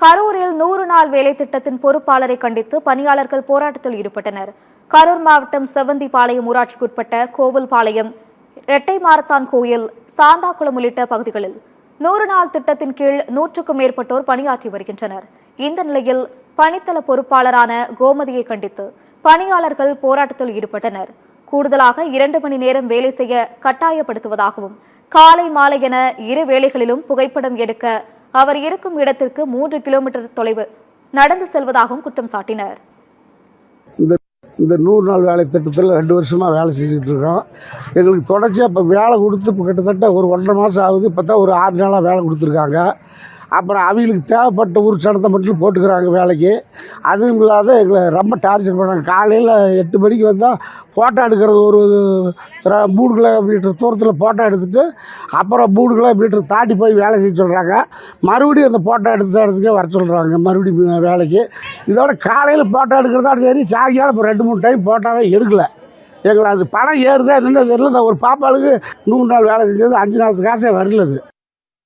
கரூரில் 100 நாள் வேலை திட்டத்தின் பொறுப்பாளரை கண்டித்து பணியாளர்கள் போராட்டத்தில் ஈடுபட்டனர். கரூர் மாவட்டம் செவந்திபாளையம் ஊராட்சிக்குட்பட்ட கோவில்பாளையம், இரட்டை மாரத்தான் கோயில், சாந்தாக்குளம் உள்ளிட்ட பகுதிகளில் 100 நாள் திட்டத்தின் கீழ் 100க்கும் மேற்பட்டோர் பணியாற்றி வருகின்றனர். இந்த நிலையில் பணித்தள பொறுப்பாளரான கோமதியை கண்டித்து பணியாளர்கள் போராட்டத்தில் ஈடுபட்டனர். கூடுதலாக 2 மணி நேரம் வேலை செய்ய கட்டாயப்படுத்துவதாகவும், காலை மாலை என இரு வேளைகளிலும் புகைப்படம் எடுக்க அவர் இருக்கும் இடத்திற்கு 3 கிலோமீட்டர் தொலைவு நடந்து செல்வதாகவும் குற்றம் சாட்டினர். இந்த 100 நாள் வேலை திட்டத்தில் 2 வருஷமாக வேலை செஞ்சுக்கிட்டு இருக்கோம். எங்களுக்கு தொடர்ச்சியாக இப்போ வேலை கொடுத்து இப்போ கிட்டத்தட்ட ஒரு 1.5 மாதம் ஆகுது. இப்போ தான் ஒரு 6 நாளாக வேலை கொடுத்துருக்காங்க. அப்புறம் அவங்களுக்கு தேவைப்பட்ட ஒரு சடத்தை மட்டும் போட்டுக்கிறாங்க வேலைக்கு. அதுவும் இல்லாத எங்களை ரொம்ப டார்ச்சர் பண்ணுறாங்க. காலையில் 8 மணிக்கு வந்தால் ஃபோட்டோ எடுக்கிறது, ஒரு 3 கிலோமீட்டர் தூரத்தில் ஃபோட்டோ எடுத்துகிட்டு அப்புறம் 3 கிலோமீட்டர் தாண்டி போய் வேலை செய்ய சொல்கிறாங்க. மறுபடியும் அந்த ஃபோட்டோ எடுத்த இடத்துக்கே வர சொல்கிறாங்க மறுபடியும் வேலைக்கு. இதோட காலையில் ஃபோட்டோ எடுக்கிறதா சரி, சாயங்காலம் இப்போ 2-3 டைம் ஃபோட்டோவே எடுக்கலை. எங்களை அது பணம் ஏறுதா என்னென்ன தெரியல. ஒரு பாப்பாளுக்கு 100 நாள் வேலை செஞ்சது 5 நாளுக்கு காசே வரலது.